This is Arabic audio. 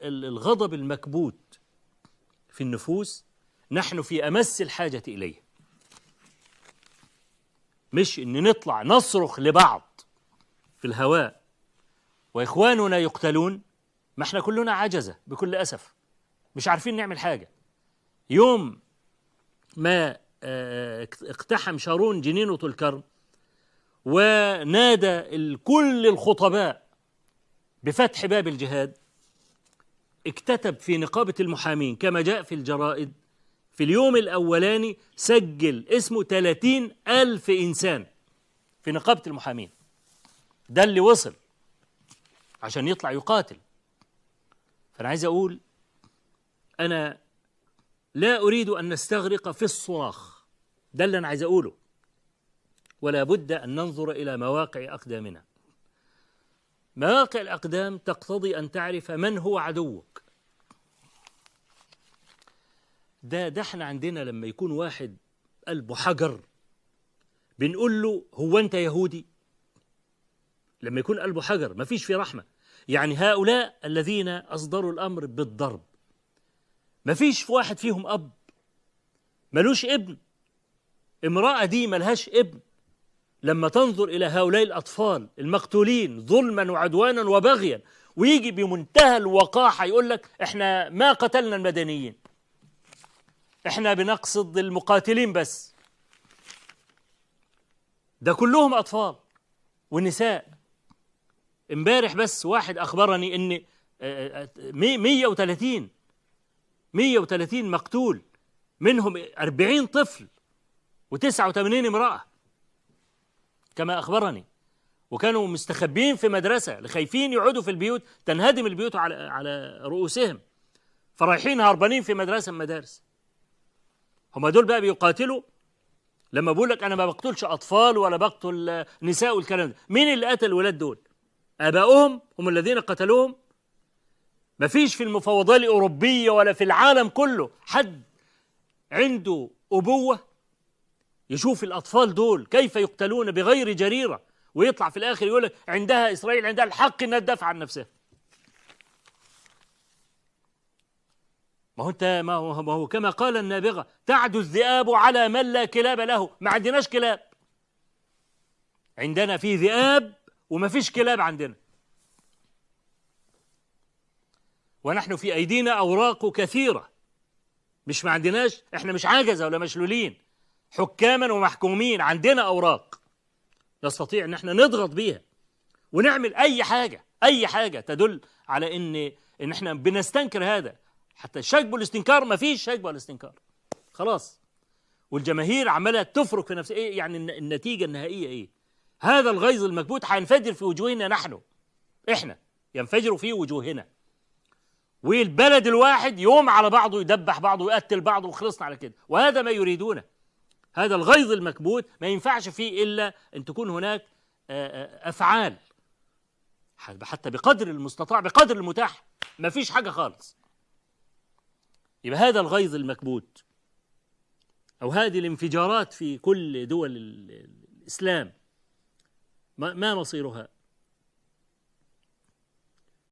الغضب المكبوت في النفوس نحن في أمس الحاجة إليه، مش إن نطلع نصرخ لبعض في الهواء وإخواننا يقتلون. ما احنا كلنا عجزة بكل أسف، مش عارفين نعمل حاجة. يوم ما اقتحم شارون جنينة الكرم ونادى كل الخطباء بفتح باب الجهاد، اكتتب في نقابة المحامين كما جاء في الجرائد في اليوم الأولاني سجل اسمه 30,000 إنسان في نقابة المحامين. ده اللي وصل عشان يطلع يقاتل. فأنا عايز أقول أنا لا أريد أن نستغرق في الصراخ، ده اللي أنا عايز أقوله، ولا بد أن ننظر إلى مواقع أقدامنا. مواقع الأقدام تقتضي أن تعرف من هو عدوك. ده احنا عندنا لما يكون واحد قلبه حجر بنقول له هو أنت يهودي؟ لما يكون قلبه حجر ما فيش فيه رحمة. يعني هؤلاء الذين أصدروا الأمر بالضرب ما فيش في واحد فيهم أب، ملوش ابن، امرأة دي ملهاش ابن. لما تنظر إلى هؤلاء الأطفال المقتولين ظلما وعدوانا وبغيا، ويجي بمنتهى الوقاحة يقول لك إحنا ما قتلنا المدنيين، إحنا بنقصد المقاتلين بس. ده كلهم أطفال ونساء. امبارح بس واحد أخبرني إن 130 مقتول، منهم 40 طفل و89 امرأة كما أخبرني، وكانوا مستخبين في مدرسة لخايفين يقعدوا في البيوت تنهدم البيوت على رؤوسهم، فرايحين هربانين في مدرسة من مدارس. هم دول بقى بيقاتلوا. لما بقول لك أنا ما بقتلش أطفال ولا بقتل نساء والكلام ده، مين اللي قتل الولاد دول؟ آباؤهم هم الذين قتلوهم. ما فيش في المفوضية الأوروبية ولا في العالم كله حد عنده أبوة يشوف الأطفال دول كيف يقتلون بغير جريرة، ويطلع في الآخر يقول لك عندها إسرائيل عندها الحق أنها تدافع عن نفسها. ما هو كما قال النابغة تعدو الذئاب على من لا كلاب له. ما عندناش كلاب، عندنا في ذئاب وما فيش كلاب عندنا. ونحن في أيدينا أوراق كثيرة، مش ما عندناش، احنا مش عاجزة ولا مشلولين، حكاما ومحكومين، عندنا أوراق نستطيع ان احنا نضغط بيها ونعمل أي حاجة تدل على إن احنا بنستنكر هذا. حتى الشجب والاستنكار ما فيش شجب ولا استنكار خلاص، والجماهير عمالة تفرق في نفس إيه يعني النتيجة النهائية إيه؟ هذا الغيظ المكبوت هينفجر في وجوهنا نحن، إحنا ينفجر في وجوهنا، والبلد الواحد يقوم على بعضه يدبح بعضه ويقتل بعضه وخلصنا على كده. وهذا ما يريدونه. هذا الغيظ المكبوت ما ينفعش فيه إلا أن تكون هناك أفعال حتى بقدر المستطاع بقدر المتاح، ما فيش حاجة خالص. يبقى هذا الغيظ المكبوت أو هذه الانفجارات في كل دول الإسلام ما مصيرها؟